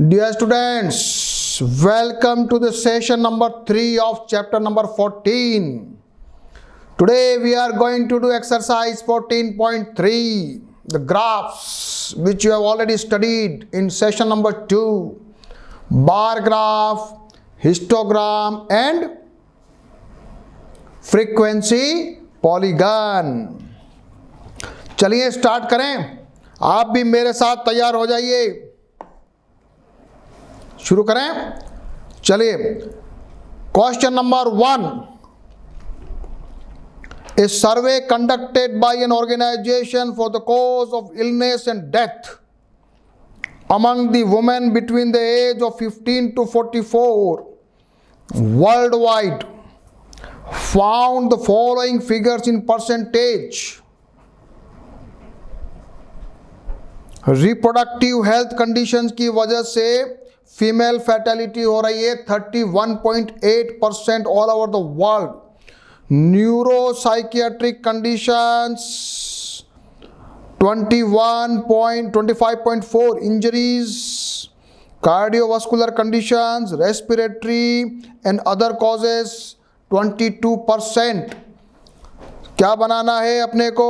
Dear students, welcome to the session number 3 of chapter number 14. Today we are going to do exercise 14.3, the graphs which you have already studied in session number 2, bar graph, histogram and frequency polygon. चलिए start करें, आप भी मेरे साथ तैयार हो जाइए, शुरू करें। चलिए, question number 1, a survey conducted by an organization for the cause of illness and death among the women between the age of 15 to 44 worldwide found the following figures in percentage. Reproductive health conditions की वजह से female fatality हो रही है 31.8% all over the world. Neuropsychiatric conditions 25.4 injuries, cardiovascular conditions, respiratory and other causes 22%। क्या बनाना है अपने को?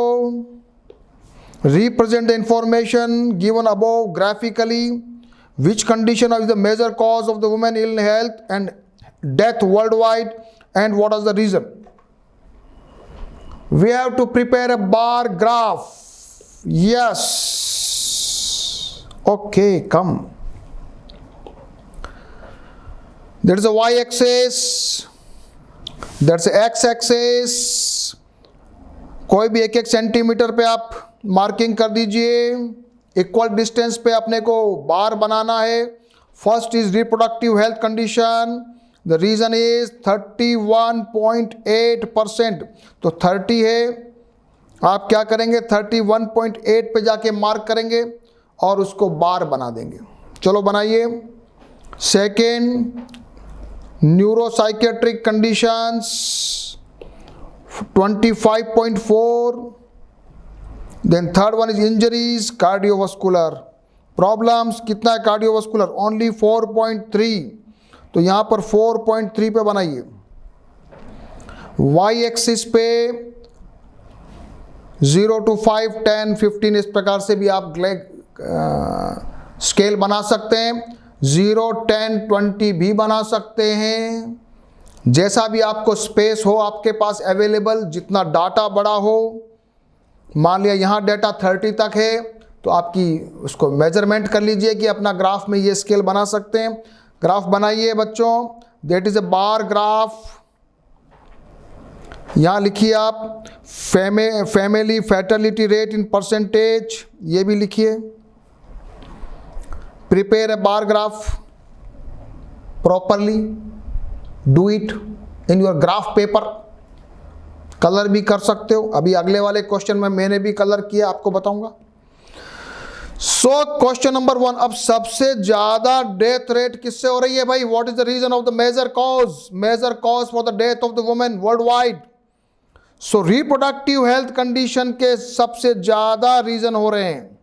Represent the information given above graphically. Which condition is the major cause of the women ill health and death worldwide, and what is the reason? We have to prepare a bar graph. Yes. Okay, come. There is a y-axis. There's a x-axis. कोई भी एक centimetre पे आप marking कर दीजिए। Equal distance पे अपने को बार बनाना है। First is reproductive health condition, the reason is 31.8%। तो 30 है, आप क्या करेंगे 31.8 पे जाके मार्क करेंगे और उसको बार बना देंगे। चलो बनाइए। Second, neuropsychiatric conditions 25.4। Then third one is injuries, cardiovascular problems। कितना है cardiovascular? Only 4.3। तो यहाँ पर 4.3 पे बनाइए। y एक्सिस पे 0 to 5, 10, 15 इस प्रकार से भी आप स्केल बना सकते हैं। 0, 10, 20 भी बना सकते हैं। जैसा भी आपको स्पेस हो आपके पास अवेलेबल, जितना डाटा बड़ा हो। मान लिया यहाँ डाटा 30 तक है तो आपकी उसको मेजरमेंट कर लीजिए कि अपना ग्राफ में ये स्केल बना सकते हैं। ग्राफ बनाइए बच्चों, that is a bar graph. यहाँ लिखिए आप family fatality rate in percentage, ये भी लिखिए। Prepare a bar graph properly, do it in your graph paper. Colour भी कर सकते हो, अभी अगले वाले क्वेश्चन में मैंने भी कलर किया, आपको बताऊंगा। सो क्वेश्चन नंबर 1, अब सबसे ज्यादा डेथ रेट किससे हो रही है भाई? What is the reason of the major cause for the death of the women worldwide? So reproductive health condition के सबसे ज्यादा रीजन हो रहे हैं।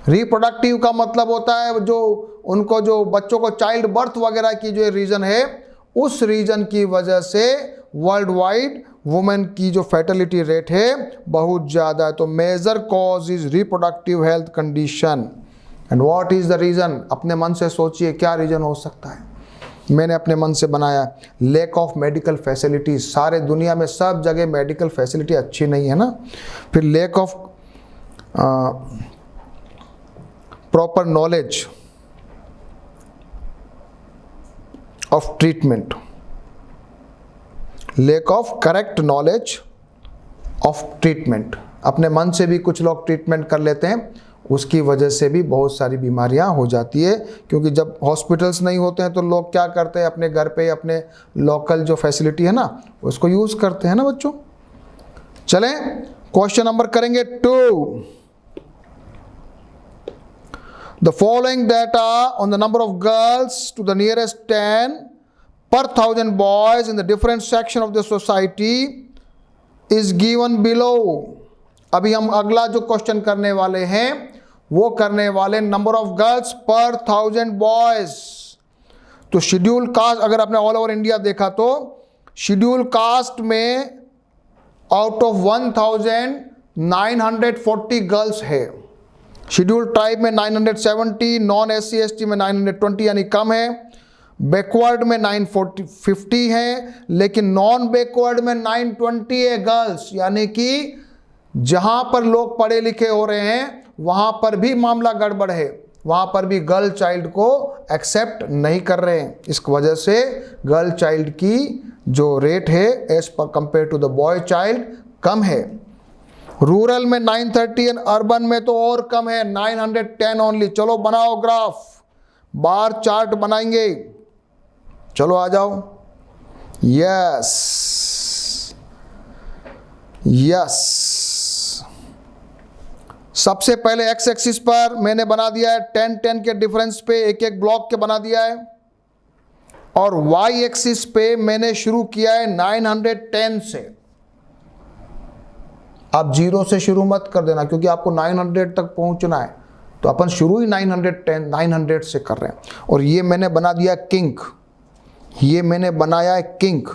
रिप्रोडक्टिव का मतलब होता है जो उनको जो बच्चों को चाइल्ड बर्थ वगैरह की जो रीजन है, उस रीजन की वजह से वर्ल्ड वाइड वुमेन की जो फैटेलिटी रेट है बहुत ज़्यादा है। तो major cause is reproductive health condition. And what is the reason? अपने मन से सोचिए क्या रीज़न हो सकता है। मैंने अपने मन से बनाया, लैक ऑफ मेडिकल फैसिलिटीज। सारे दुनिया में सब जगह मेडिकल फैसिलिटी अच्छी नहीं है ना। फिर lack of proper knowledge of treatment, lack of correct knowledge of treatment. अपने मन से भी कुछ लोग ट्रीटमेंट कर लेते हैं, उसकी वजह से भी बहुत सारी बीमारियां हो जाती है। क्योंकि जब हॉस्पिटल्स नहीं होते हैं तो लोग क्या करते हैं, अपने घर पे अपने लोकल जो फैसिलिटी है ना उसको यूज़ करते हैं ना बच्चों। चलें क्वेश्चन नंबर करेंगे 2। The following data on the number of girls to the nearest 10 per 1000 boys in the different section of the society is given below। अभी हम अगला जो क्वेश्चन करने वाले हैं वो करने वाले नंबर ऑफ गर्ल्स पर 1000 बॉयज। तो शेड्यूल कास्ट अगर आपने ऑल ओवर इंडिया देखा तो शेड्यूल कास्ट में आउट ऑफ 1940 गर्ल्स है, शेड्यूल ट्राइब में 970, नॉन SC ST में 920 यानी कम है, बैकवर्ड में 950 है, लेकिन नॉन बैकवर्ड में 920 है गर्ल्स, यानी कि जहां पर लोग पढ़े लिखे हो रहे हैं वहां पर भी मामला गड़बड़ है, वहां पर भी गर्ल चाइल्ड को एक्सेप्ट नहीं कर रहे हैं। इस वजह से गर्ल चाइल्ड की जो रेट है एज पर compare to the boy child कम है। रूरल में 930 एंड अर्बन में तो और कम है, 910 ओनली। चलो बनाओ ग्राफ, बार चार्ट बनाएंगे, चलो आ जाओ। यस यस, सबसे पहले एक्स एक्सिस पर मैंने बना दिया है 10-10 के डिफरेंस पे एक एक ब्लॉक के बना दिया है, और वाई एक्सिस पे मैंने शुरू किया है 910 से। आप 0 से शुरू मत कर देना, क्योंकि आपको 900 तक पहुंचना है, तो अपन शुरू ही 900 से कर रहे हैं। और ये मैंने बना दिया किंक, ये मैंने बनाया है किंक,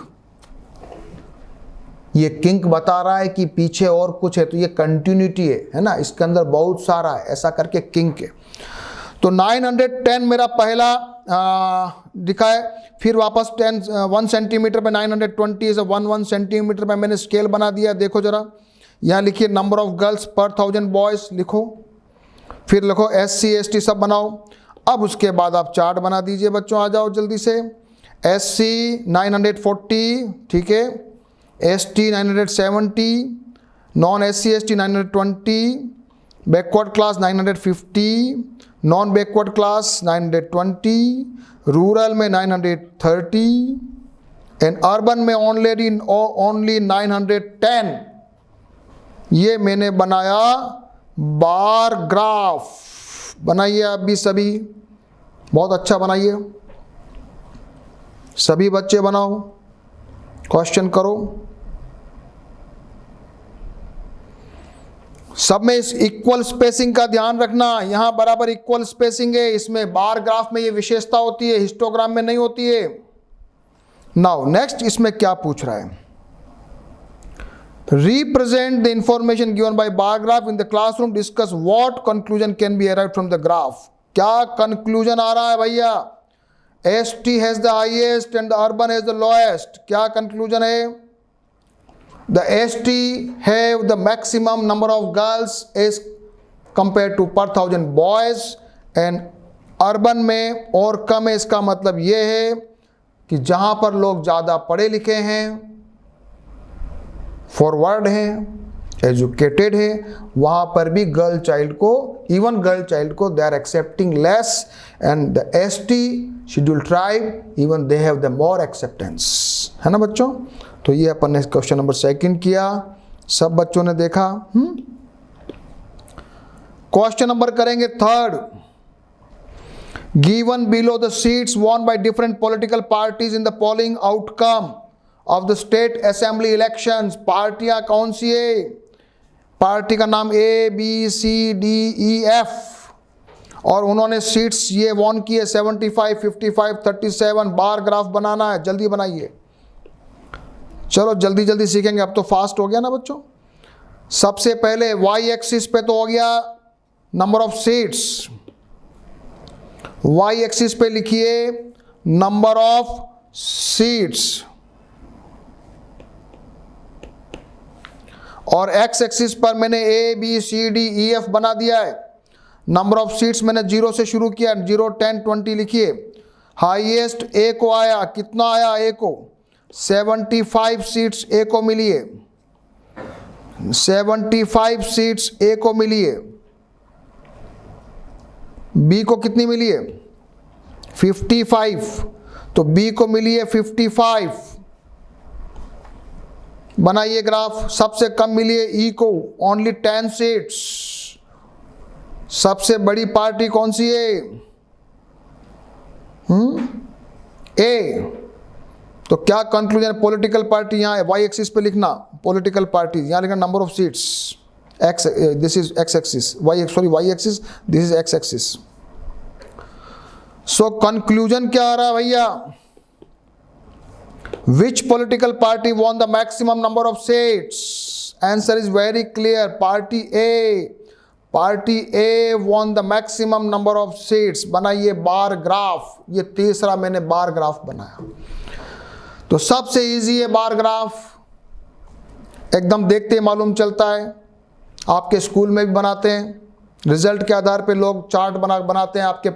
ये किंक बता रहा है कि पीछे और कुछ है, तो ये कंटिन्यूटी है ना, इसके अंदर बहुत सारा है, ऐसा करके किंक है। तो 910 मेरा पहला दिखा है, फिर वापस 1 सेंटीमीटर पे 920 से 1 सेंटीमीटर पे मैंने स्केल बना दिया। देखो जरा, यहाँ लिखिए नंबर ऑफ गर्ल्स पर 1000 बॉयज लिखो, फिर लिखो SC ST सब बनाओ। अब उसके बाद आप चार्ट बना दीजिए बच्चों, आ जाओ जल्दी से। SC 940, ठीक है, ST 970, non SC ST 920, backward class 950, non backward class 920, rural में 930 एंड अर्बन में ओनली 910। ये मैंने बनाया बार ग्राफ। बनाइए आप भी सभी, बहुत अच्छा बनाइए, सभी बच्चे बनाओ, क्वेश्चन करो। सब में इस इक्वल स्पेसिंग का ध्यान रखना, यहां बराबर इक्वल स्पेसिंग है, इसमें बार ग्राफ में ये विशेषता होती है, हिस्टोग्राम में नहीं होती है। नाउ नेक्स्ट इसमें क्या पूछ रहा है, represent the information given by bar graph in the classroom, discuss what conclusion can be arrived from the graph। क्या कंक्लूजन आ रहा है भैया, ST has the highest and the urban has the lowest। क्या कंक्लूजन है, the ST have the maximum number of girls as compared to per 1000 boys and urban में और कम है। इसका मतलब ये है कि जहां पर लोग ज़्यादा पढ़े लिखे हैं, फॉरवर्ड हैं, एजुकेटेड है, वहां पर भी गर्ल चाइल्ड को, इवन गर्ल चाइल्ड को they are accepting less, and the ST schedule tribe even they have the more acceptance, है ना बच्चों। तो ये अपन ने क्वेश्चन नंबर 2 किया, सब बच्चों ने देखा। क्वेश्चन नंबर करेंगे 3। Given below the seats won by different political parties in the polling outcome of the state assembly elections. पार्टियां कौन सी है, पार्टी का नाम ABCDEF, और उन्होंने सीट्स ये वॉन किए 75, 55, 37। बार ग्राफ बनाना है, जल्दी बनाइए, चलो जल्दी जल्दी सीखेंगे, अब तो फास्ट हो गया ना बच्चों। सबसे पहले वाई एक्सिस पे तो हो गया number of seats, Y axis पे लिखिए नंबर ऑफ सीट्स, और एक्स एक्सिस पर मैंने ABCDEF बना दिया है। नंबर ऑफ सीट्स मैंने 0 से शुरू किया, 0, 10, 20 लिखिए। हाईएस्ट A को आया, कितना आया A को, 75 सीट्स A को मिली है, 75 सीट्स A को मिली है। B को कितनी मिली है, 55, तो B को मिली है 55। बनाइए ग्राफ, सबसे कम मिली है E को, ओनली 10 सीट्स। सबसे बड़ी पार्टी कौन सी है, A। तो क्या कंक्लूजन, पॉलिटिकल पार्टी यहाँ है, वाई एक्सिस पे लिखना पॉलिटिकल पार्टी, यहाँ लिखना number of seats, x, this is x axis, y axis, this is x axis. So conclusion क्या आ रहा है भैया? Which political party won the maximum number of seats? Answer is very clear. Party A won the maximum number of seats. बनाइए bar graph, ये तीसरा मैंने bar graph बनाया। तो सबसे इजी है बार ग्राफ, एकदम देखते ही मालूम चलता है, आपके स्कूल में भी बनाते हैं, रिजल्ट के आधार पे लोग चार्ट बनाते हैं, आपके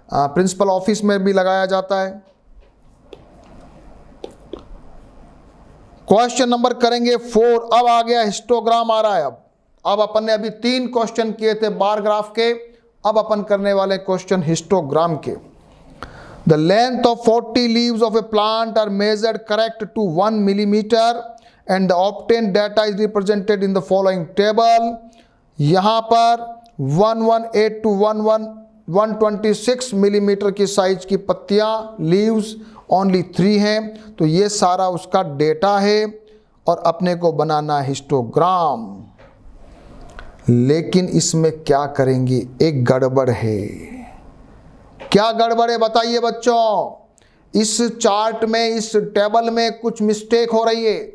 प्रिंसिपल ऑफिस में भी लगाया जाता है। क्वेश्चन नंबर करेंगे 4। अब आ गया हिस्टोग्राम आ रहा है। अब अपन ने अभी 3 क्वेश्चन किए थे बार ग्राफ के, अब अपन करने वाले क्वेश्चन हिस्टोग्राम के। The length of 40 leaves of a plant are measured correct to 1 millimetre and the obtain data is represented in the following table. यहां पर 118 टू 126 मिलीमीटर की साइज की पत्तियां, लीव्स ओनली 3 हैं, तो ये सारा उसका डेटा है और अपने को बनाना हिस्टोग्राम। लेकिन इसमें क्या करेंगे, एक गड़बड़ है। क्या गड़बड़ है बताइए बच्चों? इस चार्ट में, इस टेबल में कुछ मिस्टेक हो रही है।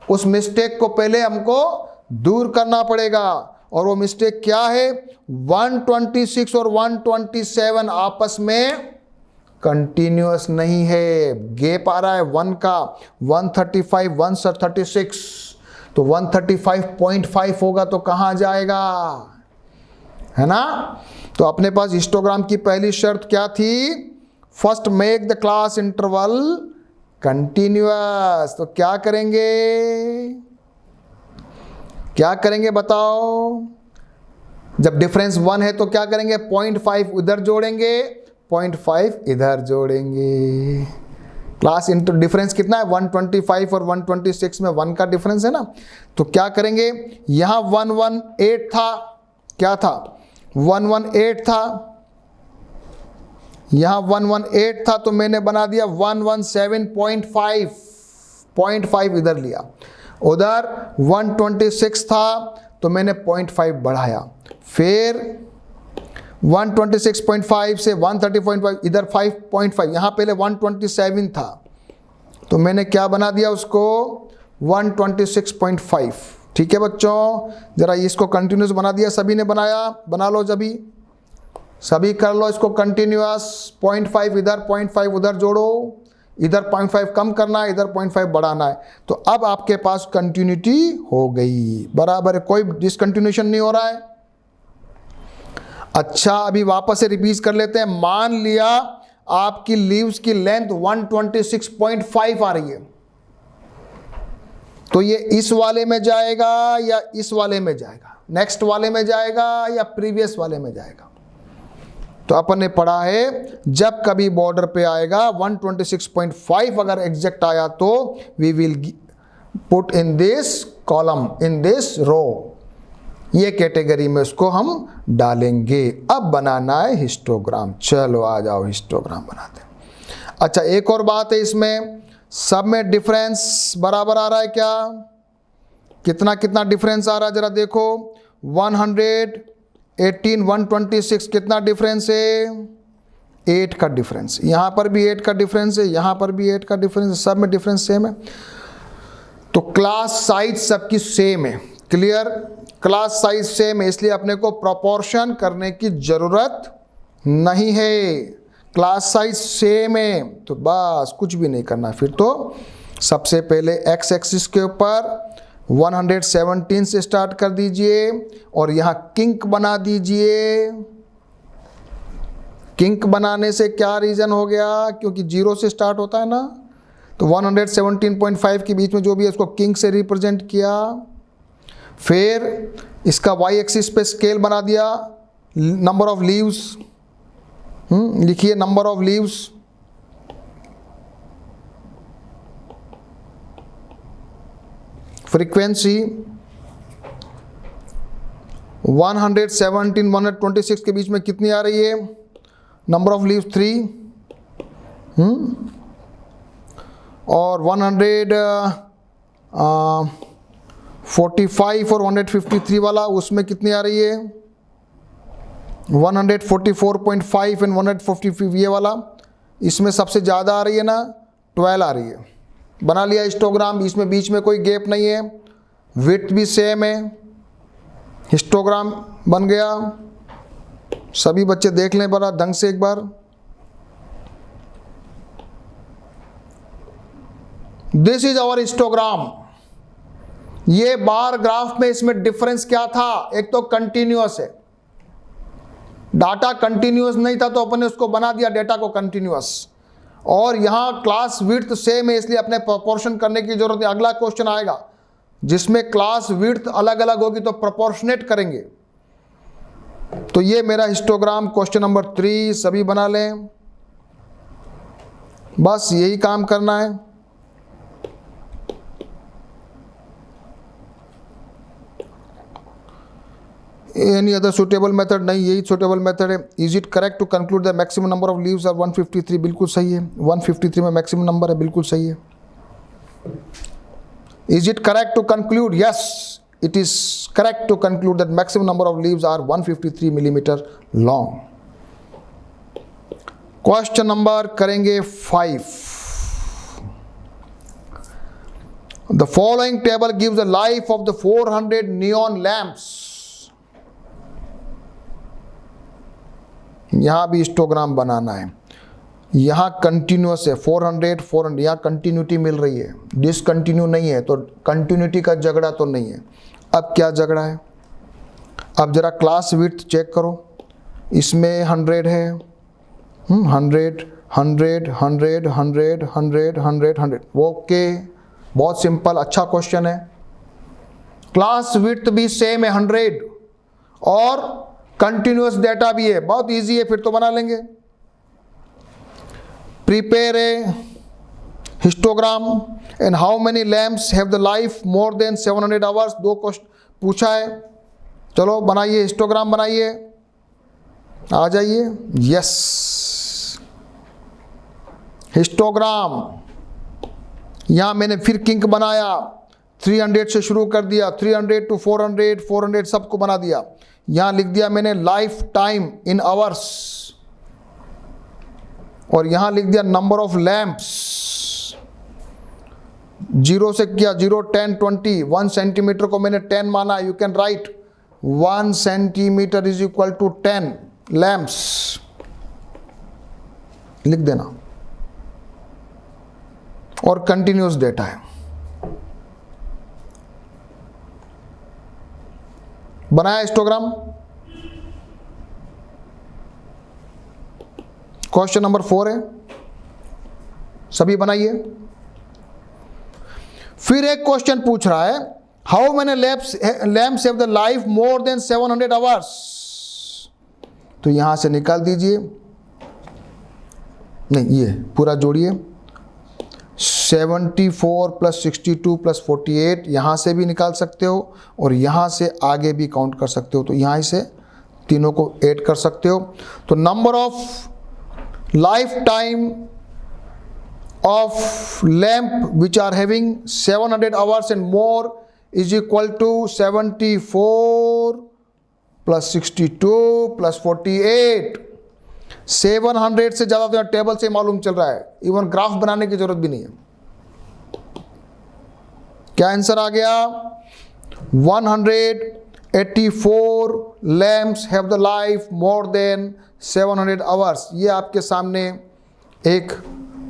उस मिस्टेक को पहले हमको दूर करना पड़ेगा, और वो मिस्टेक क्या है? 126 और 127 आपस में कंटिन्यूअस नहीं है, गैप आ रहा है 1 का। 135 136, तो 135.5 होगा तो कहाँ जाएगा, है ना? तो अपने पास हिस्टोग्राम की पहली शर्त क्या थी? First make the class interval continuous. तो क्या करेंगे, क्या करेंगे बताओ? जब डिफरेंस 1 है तो क्या करेंगे? 0.5 उधर जोड़ेंगे, 0.5 इधर जोड़ेंगे। क्लास इंटर डिफरेंस कितना है? 125 और 126 में 1 का डिफरेंस है ना। तो क्या करेंगे, यहां 118 था, क्या था? 118 था, यहां 118 था, तो मैंने बना दिया 117.5, 0.5 इधर लिया। उधर 126 था तो मैंने 0.5 बढ़ाया, फिर 126.5 से 130.5, इधर 5.5, यहाँ पहले 127 था तो मैंने क्या बना दिया उसको? 126.5। ठीक है बच्चों, जरा इसको कंटिन्यूस बना दिया, सभी ने बनाया, बना लो सभी कर लो इसको कंटिन्यूस। 0.5 इधर, 0.5 उधर जोड़ो, इधर 0.5 कम करना है, इधर 0.5 बढ़ाना है, तो अब आपके पास कंटिन्यूटी हो गई, बराबर है, कोई डिसकंटिन्यूशन नहीं हो रहा है। अच्छा, अभी वापस से रिपीट कर लेते हैं। मान लिया आपकी लीव्स की लेंथ 126.5 आ रही है, तो ये इस वाले में जाएगा या इस वाले में जाएगा, नेक्स्ट वाले में जाएगा या प्रीवियस वाले में जाएगा? तो अपन ने पढ़ा है जब कभी बॉर्डर पे आएगा 126.5 अगर एग्जैक्ट आया तो we will put in this column, in this row, ये कैटेगरी में उसको हम डालेंगे। अब बनाना है हिस्टोग्राम। चलो आ जाओ हिस्टोग्राम बनाते हैं। अच्छा, एक और बात है, इसमें सब में डिफरेंस बराबर आ रहा है क्या? कितना कितना डिफरेंस आ रहा है जरा देखो। 118 126 कितना डिफरेंस है? 8 का डिफरेंस। यहाँ पर भी 8 का डिफरेंस है, यहाँ पर भी 8 का डिफरेंस है, सब में डिफरेंस सेम है। तो क्लास साइज सबकी सेम है, क्लियर? क्लास साइज सेम है, इसलिए अपने को प्रोपोर्शन करने की जरूरत नहीं है, क्लास साइज सेम है, तो बस कुछ भी नहीं करना। फिर तो सबसे पहले एक्स एक्सिस के ऊपर 117 से स्टार्ट कर दीजिए और यहाँ किंक बना दीजिए। किंक बनाने से क्या रीज़न हो गया? क्योंकि 0 से स्टार्ट होता है ना, तो 117.5 के बीच में जो भी है उसको किंक से रिप्रेजेंट किया। फिर इसका वाई एक्सिस पे स्केल बना दिया, नंबर ऑफ लीव्स, लिखिए नंबर ऑफ लीव्स, फ्रीक्वेंसी 117 126 के बीच में कितनी आ रही है? नंबर ऑफ लीव्स 3, और 45 और 153 वाला, उसमें कितनी आ रही है? 144.5 एंड 155, ये वाला इसमें सबसे ज़्यादा आ रही है ना, 12 आ रही है। बना लिया हिस्टोग्राम, इसमें बीच में कोई गैप नहीं है, विड्थ भी सेम है, हिस्टोग्राम बन गया। सभी बच्चे देख लें बड़ा ढंग से एक बार। This is our histogram. ये बार ग्राफ में इसमें डिफरेंस क्या था? एक तो कंटिन्यूअस है, डाटा कंटिन्यूअस नहीं था तो अपन ने उसको बना दिया डेटा को कंटिन्यूअस, और यहां क्लास विड्थ सेम है इसलिए अपने प्रोपोर्शन करने की जरूरत नहीं। अगला क्वेश्चन आएगा जिसमें क्लास विड्थ अलग अलग होगी तो प्रोपोर्शनेट करेंगे। तो ये मेरा हिस्टोग्राम क्वेश्चन नंबर 3, सभी बना लें, बस यही काम करना है। Any other suitable method? नहीं, यही सुटेबल मेथड है। Is it correct to conclude the maximum number of leaves are 153? बिल्कुल सही है, 153 में मैक्सिमम नंबर है, बिल्कुल सही है। Is it correct to conclude? Yes, it is correct to conclude that maximum number of leaves are 153 millimeter long. Question number करेंगे 5. The following table gives the life of the 400 neon lamps. यहां भी histogram बनाना है। यहाँ continuous है, 400 यहाँ continuity मिल रही है, discontinue नहीं है, तो कंटिन्यूटी का झगड़ा तो नहीं है। अब क्या झगड़ा है? अब जरा क्लास विड्थ चेक करो, इसमें 100 है, 100 100 100 100 100 100 100, ओके, बहुत सिंपल, अच्छा क्वेश्चन है। क्लास विड्थ भी सेम है 100 और कंटिन्यूअस डेटा भी है, बहुत इजी है, फिर तो बना लेंगे। Prepare a histogram and how many lamps have the life more than 700 hours. 2 question पूछा है, चलो बनाइए, हिस्टोग्राम बनाइए, आ जाइए। यस, हिस्टोग्राम यहां मैंने फिर किंक बनाया, 300 से शुरू कर दिया, 300 to 400 400 सबको बना दिया। यहां लिख दिया मैंने लाइफ टाइम इन आवर्स, और यहां लिख दिया नंबर ऑफ लैंप्स। 0 से किया, 0 10 20, 1 सेंटीमीटर को मैंने 10 माना। You can write 1 centimetre is equal to 10 lamps, लिख देना, और कंटिन्यूअस डेटा है। बनाया हिस्टोग्राम। क्वेश्चन नंबर 4 है, सभी बनाइए। फिर एक क्वेश्चन पूछ रहा है, how many lamps have the life more than 700 hours. तो यहां से निकाल दीजिए, नहीं ये पूरा जोड़िए, 74 + 62 + 48, यहाँ से भी निकाल सकते हो और यहाँ से आगे भी काउंट कर सकते हो, तो यहाँ से तीनों को ऐड कर सकते हो। तो number of lifetime of lamp which are having 700 hours and more is equal to 74 + 62 + 48। 700 से ज़्यादा तो यहाँ टेबल से मालूम चल रहा है, इवन ग्राफ बनाने की जरूरत भी नहीं है। क्या आंसर आ गया? 184 lamps have the life more than 700 hours. ये आपके सामने एक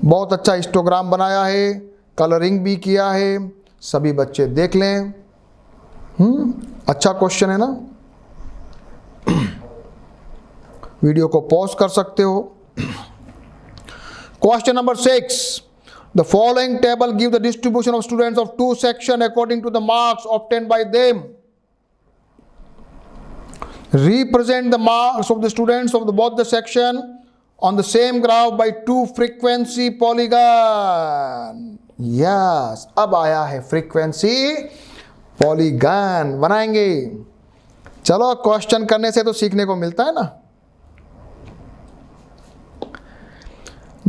बहुत अच्छा हिस्टोग्राम बनाया है, कलरिंग भी किया है, सभी बच्चे देख लें। अच्छा क्वेश्चन है ना। वीडियो को पॉज कर सकते हो। Question number 6, the following table give the distribution of students of 2 sections according to the marks obtained by them. Represent the marks of the students of both the section on the same graph by 2 frequency polygon. Yes, अब आया है frequency polygon, बनाएंगे। चलो, question करने से तो सीखने को मिलता है ना।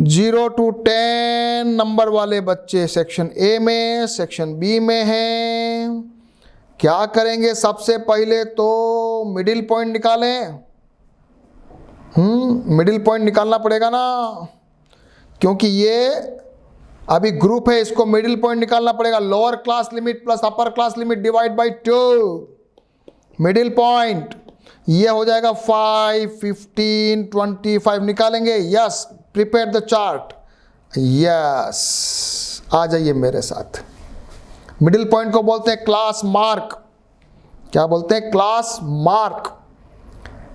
0 to 10 नंबर वाले बच्चे सेक्शन ए में, सेक्शन बी में हैं, क्या करेंगे? सबसे पहले तो मिडिल पॉइंट निकालें। मिडिल पॉइंट निकालना पड़ेगा ना, क्योंकि ये अभी ग्रुप है, इसको मिडिल पॉइंट निकालना पड़ेगा। Lower class limit plus upper class limit divide by 2, middle point ये हो जाएगा 5, 15, 25 निकालेंगे। Yes, prepare the chart. Yes, आ जाइए मेरे साथ। मिडिल पॉइंट को बोलते हैं क्लास मार्क। क्या बोलते हैं? Class mark.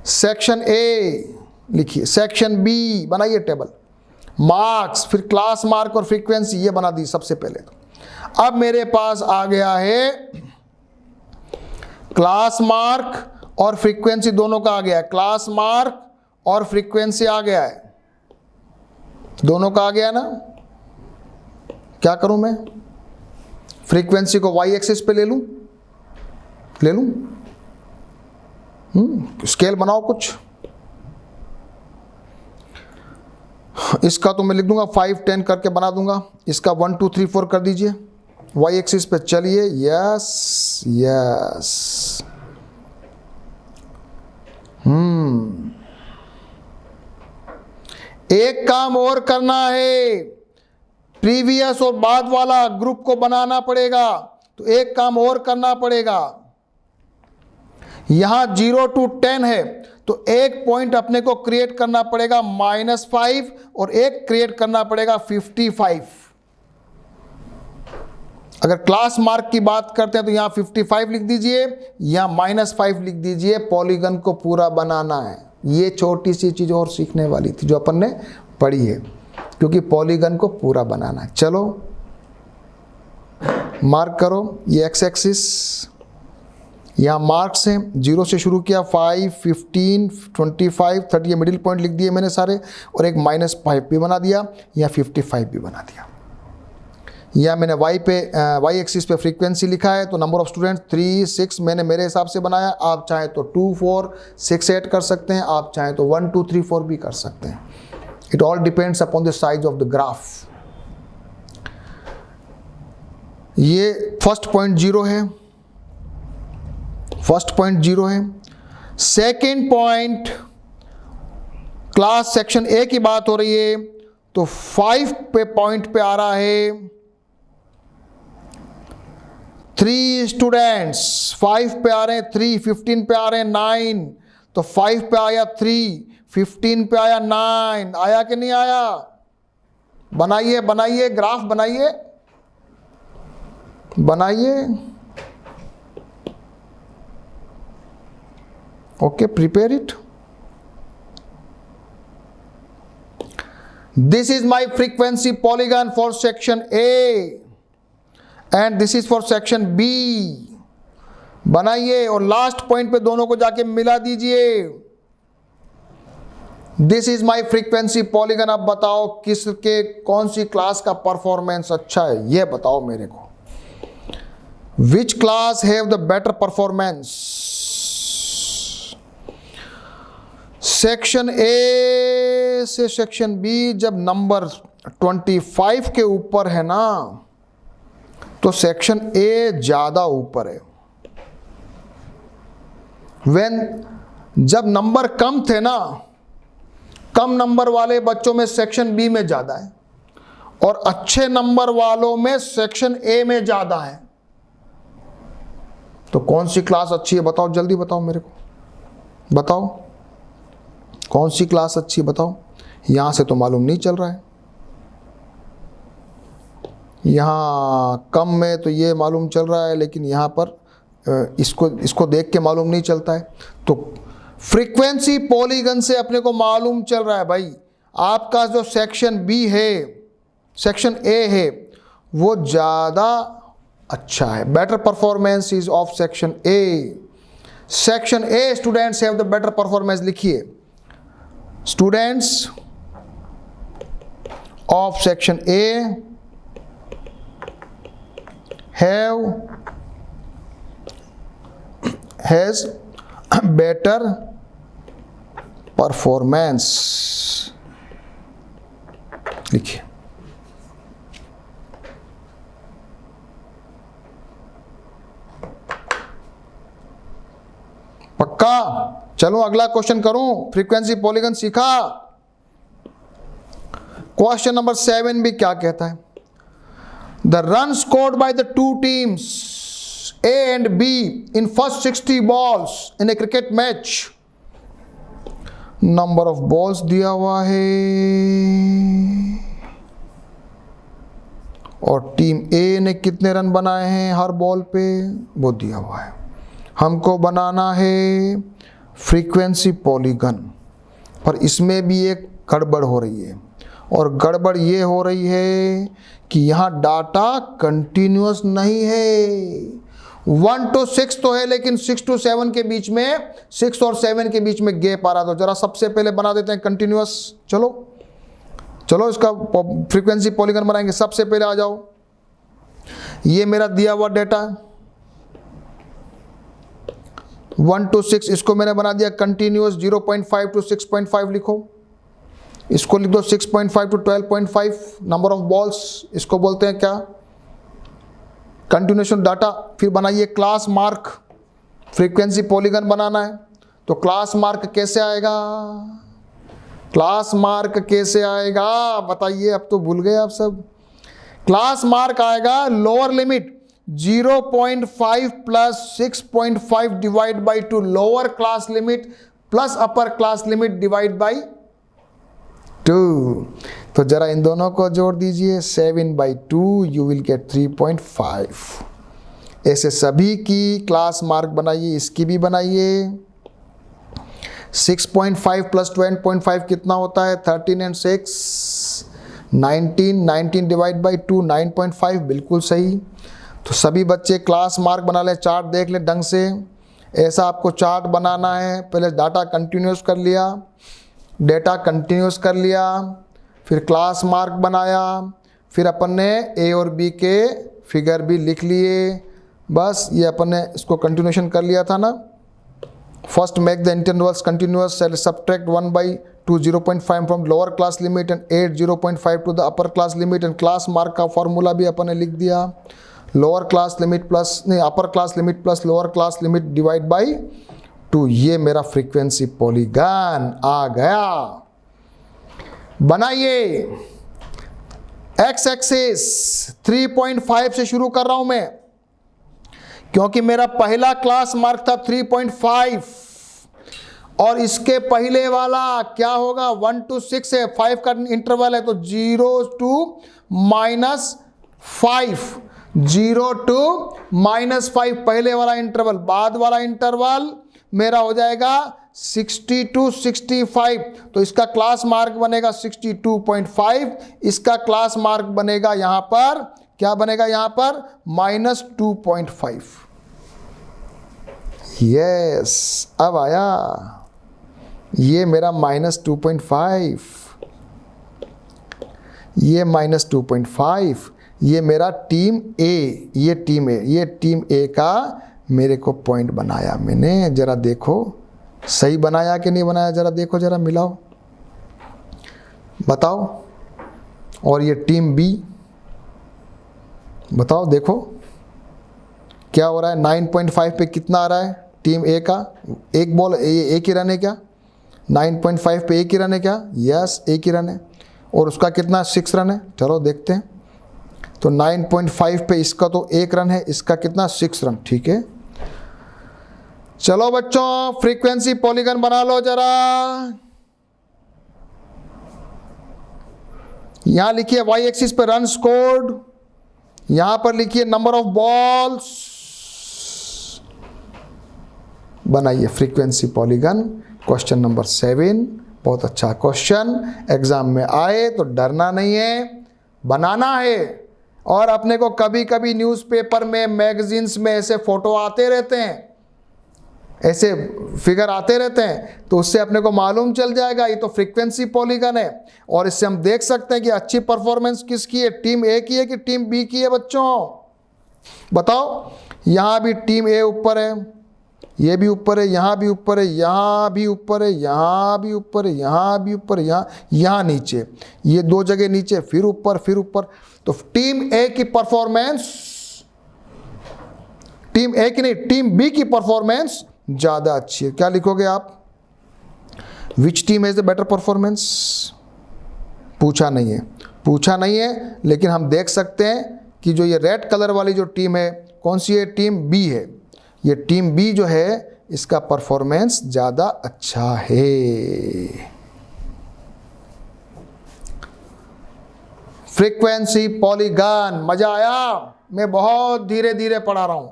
सेक्शन ए लिखिए, सेक्शन बी बनाइए टेबल, मार्क्स, फिर क्लास मार्क और फ्रीक्वेंसी, ये बना दी सबसे पहले। तो अब मेरे पास आ गया है क्लास मार्क और फ्रीक्वेंसी, दोनों का आ गया है। क्लास मार्क और फ्रीक्वेंसी आ गया है, दोनों का आ गया ना। क्या करूं मैं? फ्रीक्वेंसी को वाई एक्सिस पे ले लूं, स्केल बनाओ कुछ। इसका तो मैं लिख दूंगा 5, 10 करके बना दूंगा। इसका 1, 2, 3, 4 कर दीजिए वाई एक्सिस पे। चलिए, यस यस। एक काम और करना है, प्रीवियस और बाद वाला ग्रुप को बनाना पड़ेगा। तो एक काम और करना पड़ेगा, यहां 0 to 10 है, तो एक पॉइंट अपने को क्रिएट करना पड़ेगा -5 और एक क्रिएट करना पड़ेगा 55। अगर क्लास मार्क की बात करते हैं तो यहां 55 लिख दीजिए, यहां -5 लिख दीजिए। पॉलीगन को पूरा बनाना है। ये छोटी सी चीज और सीखने वाली थी जो अपन ने पढ़ी है, क्योंकि पॉलीगन को पूरा बनाना है। चलो मार्क करो, ये एक्स एक्सिस, यहाँ मार्क्स हैं, 0 से शुरू किया, 5, 15, 25, 30, ये मिडिल पॉइंट लिख दिए मैंने सारे, और एक -5 भी बना दिया, या 55 भी बना दिया। या मैंने वाई एक्सिस पे फ्रीक्वेंसी लिखा है, तो नंबर ऑफ स्टूडेंट्स 3, 6 मैंने मेरे हिसाब से बनाया। आप चाहें तो 2, 4, 6, 8 कर सकते हैं, आप चाहें तो 1, 2, 3, 4 भी कर सकते हैं। It all depends upon the size of the graph. ये फर्स्ट पॉइंट 0 है, फर्स्ट पॉइंट 0 है। Second point, class section A की बात हो रही है, तो 5 पे पॉइंट पे आ रहा है 3 स्टूडेंट्स, 5 पे आ रहे हैं 3, 15 पे आ रहे हैं 9, तो 5 पे आया 3, 15 पे आया 9, आया कि नहीं आया? बनाइए बनाइए, ग्राफ बनाइए बनाइए। Okay, prepare it. This is my frequency polygon for section A and this is for section B. बनाइए और लास्ट पॉइंट पे दोनों को जाके मिला दीजिए। This is my frequency polygon. अब बताओ किसके, कौन सी क्लास का परफॉर्मेंस अच्छा है, ये बताओ मेरे को। Which class have the better performance? Section A से सेक्शन बी जब नंबर 25 के ऊपर है ना, तो सेक्शन ए ज्यादा ऊपर है। जब नंबर कम थे ना, कम नंबर वाले बच्चों में सेक्शन बी में ज्यादा है, और अच्छे नंबर वालों में सेक्शन ए में ज्यादा है। तो कौन सी क्लास अच्छी है बताओ, जल्दी बताओ मेरे को, बताओ कौन सी क्लास अच्छी है बताओ। यहां से तो मालूम नहीं चल रहा है, यहाँ कम में तो ये मालूम चल रहा है, लेकिन यहाँ पर इसको देख के मालूम नहीं चलता है। तो फ्रीक्वेंसी पॉलीगन से अपने को मालूम चल रहा है भाई, आपका जो सेक्शन बी है, सेक्शन ए है, वो ज़्यादा अच्छा है। Better performance is of section A. Section A students have the better performance. लिखिए, students of section A has better performance। लिखिए, पक्का? चलो अगला क्वेश्चन करूं, फ्रीक्वेंसी पॉलीगन सीखा। क्वेश्चन नंबर 7 भी क्या कहता है? The run scored by the two teams A and B in first 60 balls in a cricket match, number of balls दिया हुआ है और टीम ए ने कितने रन बनाए हैं हर बॉल पे वो दिया हुआ है। हमको बनाना है फ्रीक्वेंसी पॉलीगन, पर इसमें भी एक गड़बड़ हो रही है, और गड़बड़ ये हो रही है कि यहाँ डाटा कंटिन्यूअस नहीं है। 1 to 6 तो है, लेकिन 6 to 7 के बीच में, 6 और 7 के बीच में गैप आ रहा। तो जरा सबसे पहले बना देते हैं कंटिन्यूअस। चलो चलो इसका फ्रीक्वेंसी पॉलीगन बनाएंगे। सबसे पहले आ जाओ, ये मेरा दिया हुआ डेटा 1 to 6, इसको मैंने बना दिया कंटिन्यूअस। 0.5 to 6.5 लिखो, इसको लिख दो 6.5 to 12.5 नंबर ऑफ बॉल्स, इसको बोलते हैं क्या? Continuation data. फिर बनाइए क्लास मार्क, फ्रीक्वेंसी पॉलीगन बनाना है तो क्लास मार्क कैसे आएगा? क्लास मार्क कैसे आएगा बताइए, अब तो भूल गए आप सब। क्लास मार्क आएगा lower limit 0.5 plus 6.5 divide by 2, lower class limit plus upper class limit divide by 2। तो जरा इन दोनों को जोड़ दीजिए, 7/2 यू विल गेट 3.5। ऐसे सभी की क्लास मार्क बनाइए, इसकी भी बनाइए। 6.5 प्लस 20.5 कितना होता है? 13 and 6 19, 19 डिवाइड बाई 2 9.5, बिल्कुल सही। तो सभी बच्चे क्लास मार्क बना लें, चार्ट देख लें ढंग से। ऐसा आपको चार्ट बनाना है। पहले डाटा कंटिन्यूस कर लिया, डेटा कंटिन्यूस कर लिया, फिर क्लास मार्क बनाया, फिर अपन ने ए और बी के फिगर भी लिख लिए। बस ये अपन ने इसको कंटिन्यूशन कर लिया था ना। First make the intervals continuous, subtract 1/2 0.5 from lower class limit and 8 0.5 to the upper class limit. And class mark का फॉर्मूला भी अपन ने लिख दिया, लोअर क्लास लिमिट प्लस नहीं अपर class limit plus lower class limit divide by 2। ये मेरा frequency polygon आ गया। बनाइए। एक्स एक्सिस 3.5 से शुरू कर रहा हूं मैं, क्योंकि मेरा पहला क्लास मार्क था 3.5 और इसके पहले वाला क्या होगा? 1 to 6 है, 5 का इंटरवल है, तो 0 to -5, 0 to -5 पहले वाला इंटरवल। बाद वाला इंटरवल मेरा हो जाएगा 60 to 65, तो इसका क्लास मार्क बनेगा 62.5। इसका क्लास मार्क बनेगा यहां पर, क्या बनेगा यहां पर? -2.5। यस, अब आया ये मेरा -2.5, ये -2.5, ये मेरा टीम ए, ये टीम ए, ये टीम ए का मेरे को पॉइंट बनाया मैंने। जरा देखो सही बनाया कि नहीं बनाया, जरा देखो, जरा मिलाओ, बताओ। और ये टीम बी, बताओ, देखो क्या हो रहा है। 9.5 पे कितना आ रहा है टीम ए का? एक बॉल, एक ही रन है क्या? 9.5 पे एक ही रन है क्या? यस, एक ही रन है। और उसका कितना? 6 रन है। चलो देखते हैं। तो 9.5 पे इसका तो 1 रन है, इसका कितना? 6 रन। ठीक है, चलो बच्चों फ्रीक्वेंसी पॉलीगन बना लो जरा। यहां लिखिए y एक्सिस पे रन स्कोर्ड, यहां पर लिखिए नंबर ऑफ बॉल्स। बनाइए फ्रीक्वेंसी पॉलीगन। क्वेश्चन नंबर 7 बहुत अच्छा क्वेश्चन, एग्जाम में आए तो डरना नहीं है, बनाना है। और अपने को कभी कभी न्यूज़पेपर में, मैगजीन्स में ऐसे फोटो आते रहते हैं, ऐसे फिगर आते रहते हैं, तो उससे अपने को मालूम चल जाएगा ये तो फ्रीक्वेंसी पॉलीगन है। और इससे हम देख सकते हैं कि अच्छी परफॉर्मेंस किसकी है, टीम ए की है कि टीम बी की है। बच्चों बताओ, यहाँ भी टीम ए ऊपर है, ये भी ऊपर है, यहाँ भी ऊपर है, यहाँ भी ऊपर है, यहाँ भी ऊपर है, यहाँ भी ऊपर है, यहाँ नीचे, ये 2 जगह नीचे, फिर ऊपर, फिर ऊपर। तो टीम ए की परफॉर्मेंस, टीम ए की नहीं, टीम बी की परफॉर्मेंस ज़्यादा अच्छी है। क्या लिखोगे आप? Which team has the better performance? पूछा नहीं है, लेकिन हम देख सकते हैं कि जो ये रेड कलर वाली जो टीम है, कौन सी है? टीम बी है। ये टीम बी जो है इसका परफॉर्मेंस ज़्यादा अच्छा है। फ्रीक्वेंसी पॉलीगन, मजा आया? मैं बहुत धीरे धीरे पढ़ा रहा हूं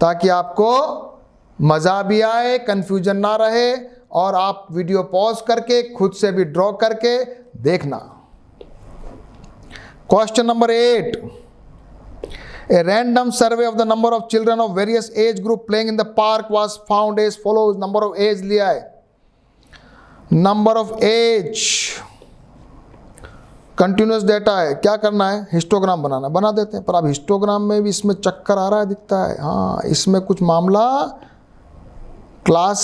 ताकि आपको मजा भी आए, कंफ्यूजन ना रहे, और आप वीडियो पॉज करके खुद से भी ड्रॉ करके देखना। Question number 8, a random survey of the number of children of various age group playing in the park was found as follows। Number of age लिया है, number of age continuous data है। क्या करना है? Histogram बनाना, बना देते हैं। पर अब हिस्टोग्राम में भी इसमें चक्कर आ रहा है, दिखता है। हाँ, इसमें कुछ मामला क्लास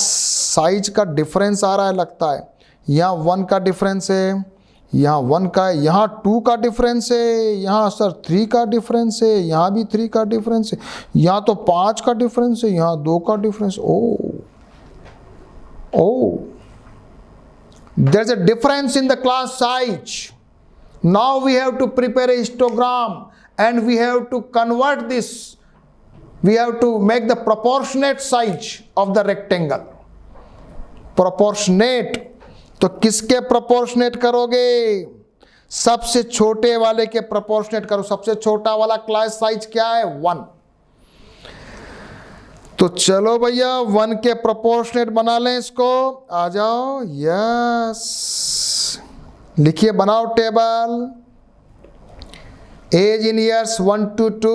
साइज का डिफरेंस आ रहा है लगता है। यहाँ 1 का डिफरेंस है, यहाँ 1 का है, यहाँ 2 का डिफरेंस है, यहाँ सर 3 का डिफरेंस है, यहाँ भी 3 का डिफरेंस है, यहाँ तो 5 का डिफरेंस है, यहाँ 2 का difference. Oh there is a difference in the class size. Now we have to prepare a histogram and we have to convert this. We have to make the proportionate size of the rectangle. Proportionate, तो किसके proportionate करोगे? सबसे छोटे वाले के proportionate करो। सबसे छोटा वाला क्लास साइज क्या है? 1। तो चलो भैया 1 के proportionate बना लें इसको। आ जाओ, यस, लिखिए, बनाओ table. Age in years 1 to 2,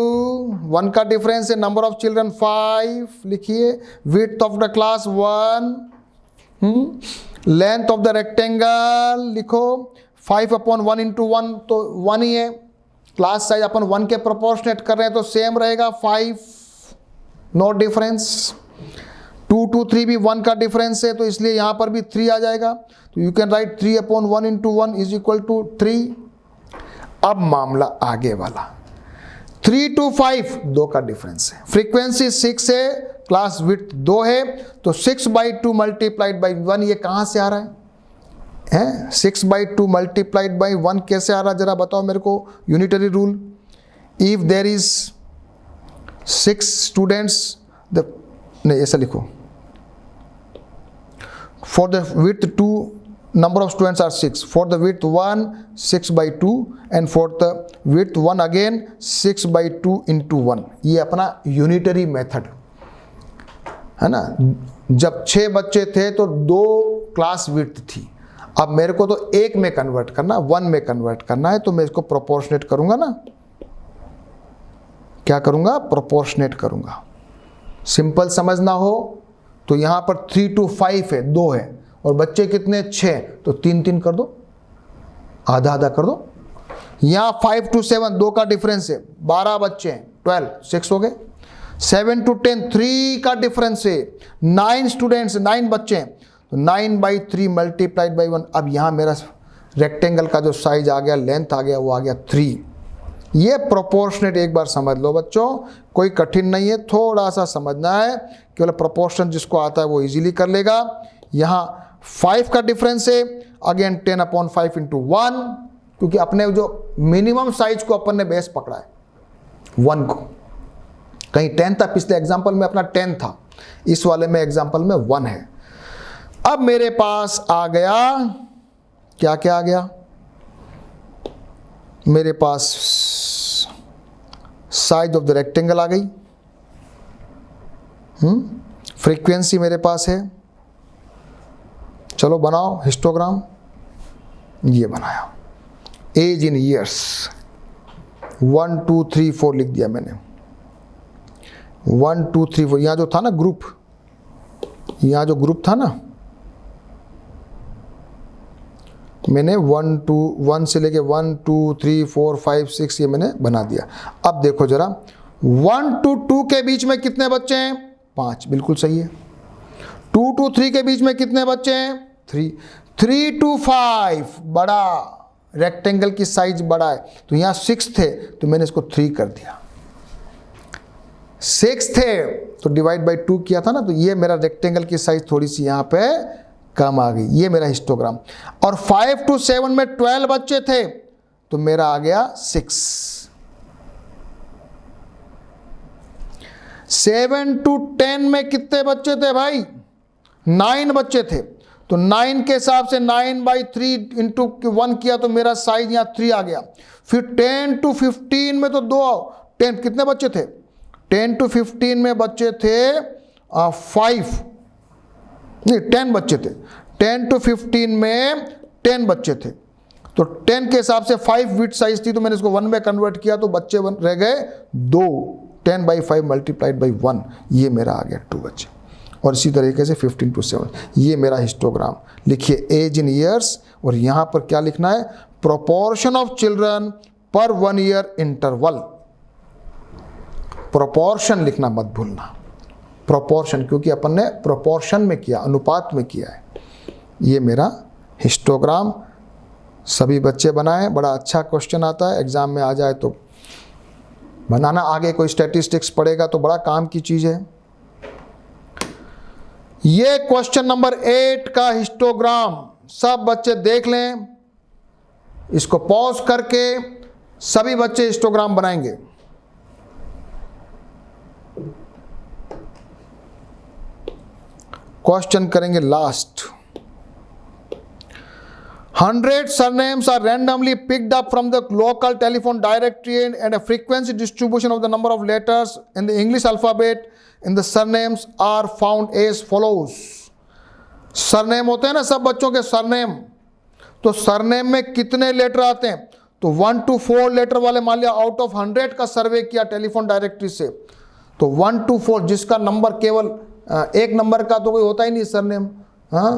1 का डिफरेंस है, नंबर ऑफ चिल्ड्रन 5 लिखिए, width of the class 1, length of the rectangle लिखो, 5/1 into 1 तो 1 ही है। क्लास साइज अपन 1 के प्रोपोर्शनेट कर रहे हैं तो सेम रहेगा 5, नो डिफरेंस। 2 to 3 भी 1 का डिफरेंस है, तो इसलिए यहाँ पर भी 3 आ जाएगा। तो you can write 3/1 into 1 is equal to 3। अब मामला आगे वाला, 3 to 5 2 का डिफरेंस है, फ्रीक्वेंसी 6 है, क्लास विड्थ 2 है, तो 6/2 मल्टीप्लाइड बाई 1, ये कहाँ से आ रहा है? 6/2 मल्टीप्लाइड बाई 1 कैसे आ रहा है? जरा बताओ मेरे को। Unitary rule, if there is 6 students, नहीं ऐसा लिखो, for the width 2 number of students are 6, for the width 1 6/2 and for the width 1 again 6/2 into 1। ये अपना यूनिटरी मेथड है ना। जब 6 बच्चे थे तो 2 क्लास विड्थ थी। अब मेरे को तो 1 में कन्वर्ट करना, 1 में कन्वर्ट करना है, तो मैं इसको प्रोपोर्शनेट करूंगा ना। क्या करूंगा? प्रोपोर्शनेट करूंगा। सिंपल समझना हो तो यहाँ पर 3 to 5 है, 2 है, और बच्चे कितने? 6, तो 3 कर दो, आधा आधा कर दो। यहाँ 5 to 7 2 का डिफरेंस है, 12 बच्चे हैं, 12 6 हो गए। 7 to 10 3 का डिफरेंस है, 9 स्टूडेंट्स 9 बच्चे हैं, तो 9/3 मल्टीप्लाइड बाई 1। अब यहाँ मेरा रेक्टेंगल का जो साइज आ गया, लेंथ आ गया, वो आ गया 3। ये प्रोपोर्शनेट एक बार समझ लो बच्चों, कोई कठिन नहीं है, थोड़ा सा समझना है, केवल प्रोपोर्शन जिसको आता है वो इजीली कर लेगा। यहाँ 5 का डिफरेंस है, अगेन 10/5 into 1, क्योंकि अपने जो मिनिमम साइज को अपन ने बेस पकड़ा है 1 को। कहीं 10 था, पिछले एग्जाम्पल में अपना 10 था, इस वाले में एग्जाम्पल में 1 है। अब मेरे पास आ गया, क्या क्या आ गया मेरे पास? साइज ऑफ द रेक्टेंगल आ गई, फ्रीक्वेंसी मेरे पास है। चलो बनाओ हिस्टोग्राम, ये बनाया। एज इन ईयर्स 1 2 3 4 लिख दिया मैंने, 1 2 3 4। यहाँ जो था ना ग्रुप, यहाँ जो ग्रुप था ना, मैंने 1 से लेके 1 2 3 4 5 6 ये मैंने बना दिया। अब देखो जरा, 1 to 2 के बीच में कितने बच्चे हैं? 5, बिल्कुल सही है। 2 to 3 के बीच में कितने बच्चे हैं? 3। 3 to 5 बड़ा, रेक्टेंगल की साइज बड़ा है, तो यहाँ 6 थे, तो मैंने इसको 3 कर दिया। 6 थे तो डिवाइड बाई 2 किया था ना, तो ये मेरा रेक्टेंगल की साइज थोड़ी सी यहाँ पे कम आ गई, ये मेरा हिस्टोग्राम। और 5 to 7 में 12 बच्चे थे तो मेरा आ गया 6। 7 to 10 में कितने बच्चे थे भाई? 9 बच्चे थे, तो 9 के हिसाब से 9/3 इंटू 1 किया तो मेरा साइज यहाँ 3 आ गया। फिर 10 to 15 में तो 10 कितने बच्चे थे? 10 to 15 में बच्चे थे 10 बच्चे थे। 10 to 15 में 10 बच्चे थे, तो 10 के हिसाब से 5 विड्थ साइज थी, तो मैंने इसको 1 में कन्वर्ट किया तो बच्चे रह गए 2। 10/5 मल्टीप्लाइड बाई 1, ये मेरा आ गया 2 बच्चे। और इसी तरीके से 15 to 7, ये मेरा हिस्टोग्राम। लिखिए एज इन ईयर्स, और यहाँ पर क्या लिखना है? प्रोपोर्शन ऑफ चिल्ड्रन पर 1 ईयर इंटरवल। प्रोपोर्शन लिखना मत भूलना, प्रोपोर्शन, क्योंकि अपन ने प्रोपोर्शन में किया, अनुपात में किया है। ये मेरा हिस्टोग्राम सभी बच्चे बनाएं, बड़ा अच्छा क्वेश्चन आता है, एग्जाम में आ जाए तो बनाना। आगे कोई स्टैटिस्टिक्स पढ़ेगा तो बड़ा काम की चीज़ है। ये क्वेश्चन नंबर 8 का हिस्टोग्राम सब बच्चे देख लें, इसको पॉज करके सभी बच्चे हिस्टोग्राम बनाएंगे। क्वेश्चन करेंगे last. 100 surnames are randomly picked up from the local telephone directory and a frequency distribution of the number of letters in the English alphabet in the surnames are found as follows. Surname होते हैं ना सब बच्चों के surname, तो surname में कितने letter आते हैं? तो 1 to 4 लेटर वाले, मान लिया आउट ऑफ 100 का सर्वे किया टेलीफोन डायरेक्टरी से, तो 1 to 4 जिसका नंबर केवल एक नंबर का तो कोई होता ही नहीं सरनेम। हाँ,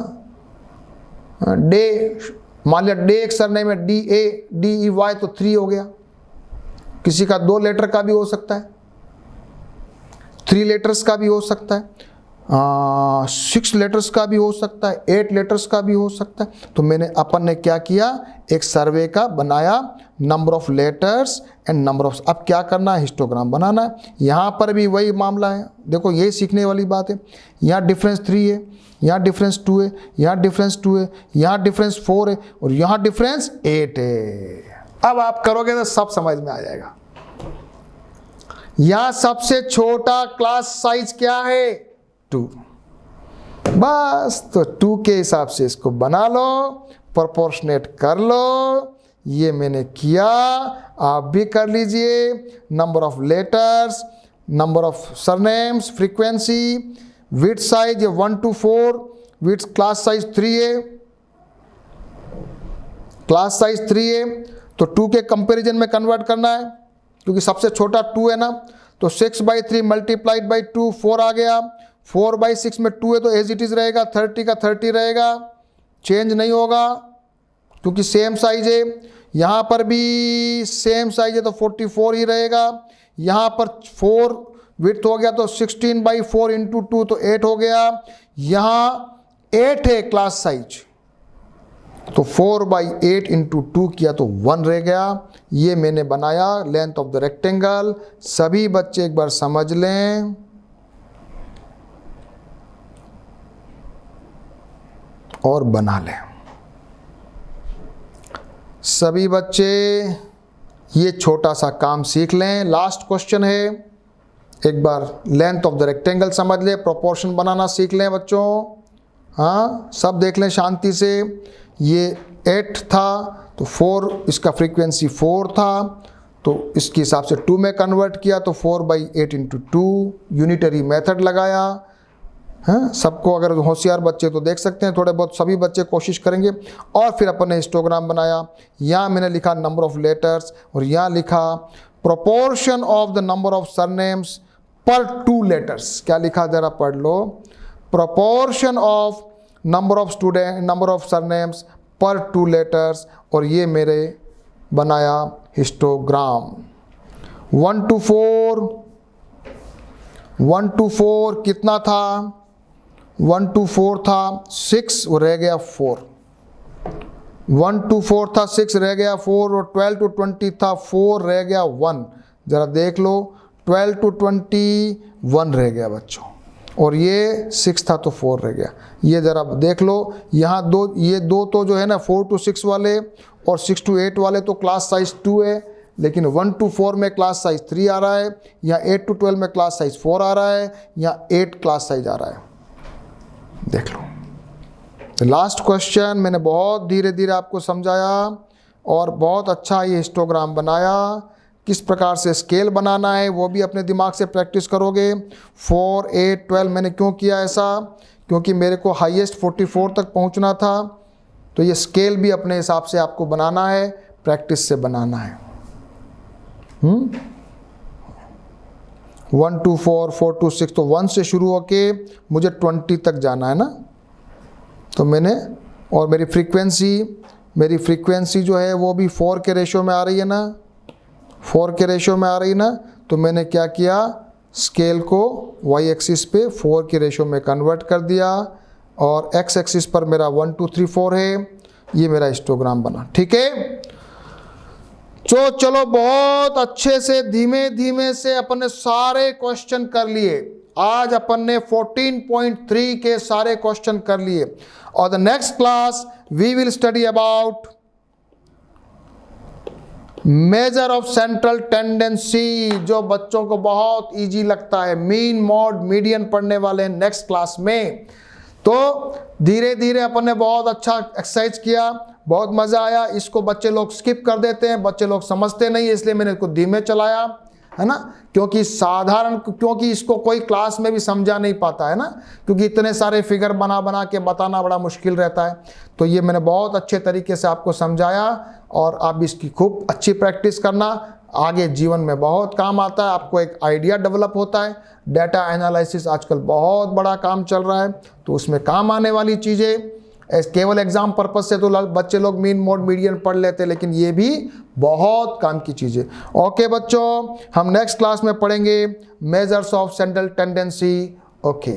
डे, मान लिया डे एक सरनेम है, DADEY, तो 3 हो गया। किसी का 2 लेटर का भी हो सकता है, 3 लेटर्स का भी हो सकता है, 6 लेटर्स का भी हो सकता है, 8 लेटर्स का भी हो सकता है। तो अपन ने क्या किया, एक सर्वे का बनाया, number of letters and number of. अब क्या करना है, हिस्टोग्राम बनाना है। यहाँ पर भी वही मामला है, देखो यही सीखने वाली बात है। यहाँ डिफरेंस 3 है, यहाँ डिफरेंस 2 है, यहाँ डिफरेंस 2 है, यहाँ डिफरेंस 4 है, और यहाँ डिफरेंस 8 है। अब आप करोगे तो सब समझ में आ जाएगा। यहाँ सबसे छोटा क्लास साइज क्या है? 2। बस, तो 2 के हिसाब से इसको बना लो, प्रोपोर्शनेट कर लो। ये मैंने किया, आप भी कर लीजिए। Number of letters, number of surnames, frequency, width size 1 to 4, width class size 3 है, क्लास साइज 3 है, तो 2 के कंपैरिजन में कन्वर्ट करना है, क्योंकि सबसे छोटा 2 है ना। तो 6/3 मल्टीप्लाइड बाई 2, 4 आ गया। 4/6 में 2 है तो एज इट इज रहेगा, 30 का 30 रहेगा, चेंज नहीं होगा क्योंकि सेम साइज है। यहाँ पर भी सेम साइज है तो 44 ही रहेगा। यहाँ पर 4 विड्थ हो गया तो 16/4 इंटू 2 तो 8 हो गया। यहाँ 8 है क्लास साइज, तो 4/8 इंटू 2 किया तो 1 रह गया। ये मैंने बनाया लेंथ ऑफ द रेक्टेंगल। सभी बच्चे एक बार समझ लें। और बना लें सभी बच्चे, ये छोटा सा काम सीख लें। लास्ट क्वेश्चन है, एक बार लेंथ ऑफ द रेक्टेंगल समझ लें, प्रोपोर्शन बनाना सीख लें बच्चों। हाँ, सब देख लें शांति से। ये 8 था तो 4, इसका फ्रीक्वेंसी 4 था, तो इसके हिसाब से 2 में कन्वर्ट किया तो 4/8 इंटू 2, यूनिटरी मेथड लगाया। हाँ, सबको अगर होशियार बच्चे तो देख सकते हैं, थोड़े बहुत सभी बच्चे कोशिश करेंगे। और फिर अपन ने हिस्टोग्राम बनाया। यहाँ मैंने लिखा नंबर ऑफ लेटर्स, और यहाँ लिखा proportion of the number of surnames per 2 letters. क्या लिखा जरा पढ़ लो, proportion of number of surnames per 2 letters. और ये मेरे बनाया हिस्टोग्राम। 1 to 4 कितना था? 1 to 4 था 6, वो रह गया 4। 1 to 4 था 6, रह गया 4। और 12 to 20 था 4, रह गया 1। जरा देख लो, 12 to 21 रह गया बच्चों, और ये 6 था तो 4 रह गया। ये ज़रा देख लो, यहाँ ये दो तो जो है ना 4 to 6 वाले और 6 to 8 वाले तो क्लास साइज 2 है, लेकिन 1 to 4 में क्लास साइज 3 आ रहा है, यहाँ 8 to 12 में क्लास साइज 4 आ रहा है, यहाँ 8 क्लास साइज आ रहा है। देख लो। लास्ट क्वेश्चन मैंने बहुत धीरे धीरे आपको समझाया और बहुत अच्छा ये हिस्टोग्राम बनाया। किस प्रकार से स्केल बनाना है वो भी अपने दिमाग से प्रैक्टिस करोगे। 4, 8, 12 मैंने क्यों किया ऐसा, क्योंकि मेरे को हाईएस्ट 44 तक पहुंचना था। तो ये स्केल भी अपने हिसाब से आपको बनाना है, प्रैक्टिस से बनाना है। 1 to 4, 4 to 6, तो 1 से शुरू होके मुझे 20 तक जाना है ना। तो मैंने, और मेरी फ्रीक्वेंसी जो है वो भी 4 के रेशो में आ रही है ना, 4 के रेशो में आ रही ना। तो मैंने क्या किया, स्केल को वाई एक्सिस पे 4 के रेशो में कन्वर्ट कर दिया, और एक्स एक्सिस पर मेरा 1, 2, 3, 4 है। ये मेरा हिस्टोग्राम बना, ठीक है। तो चलो बहुत अच्छे से धीमे धीमे से अपने सारे क्वेश्चन कर लिए। आज अपन ने 14.3 के सारे क्वेश्चन कर लिए, और the next class we will study about measure of central tendency, जो बच्चों को बहुत इजी लगता है। मीन, मॉड, मीडियन पढ़ने वाले हैं नेक्स्ट क्लास में। तो धीरे धीरे अपन ने बहुत अच्छा एक्सरसाइज किया, बहुत मज़ा आया। इसको बच्चे लोग स्किप कर देते हैं, बच्चे लोग समझते नहीं, इसलिए मैंने इसको धीमे चलाया, है ना। क्योंकि इसको कोई क्लास में भी समझा नहीं पाता है ना, क्योंकि इतने सारे फिगर बना बना के बताना बड़ा मुश्किल रहता है। तो ये मैंने बहुत अच्छे तरीके से आपको समझाया, और आप इसकी खूब अच्छी प्रैक्टिस करना, आगे जीवन में बहुत काम आता है। आपको एक आइडिया डेवलप होता है। डाटा एनालिसिस आजकल बहुत बड़ा काम चल रहा है, तो उसमें काम आने वाली चीज़ें, केवल एग्जाम पर्पस से तो बच्चे लोग मीन, मोड, मीडियन पढ़ लेते हैं, लेकिन ये भी बहुत काम की चीज़ें। ओके बच्चों, हम नेक्स्ट क्लास में पढ़ेंगे measures of central tendency. Okay.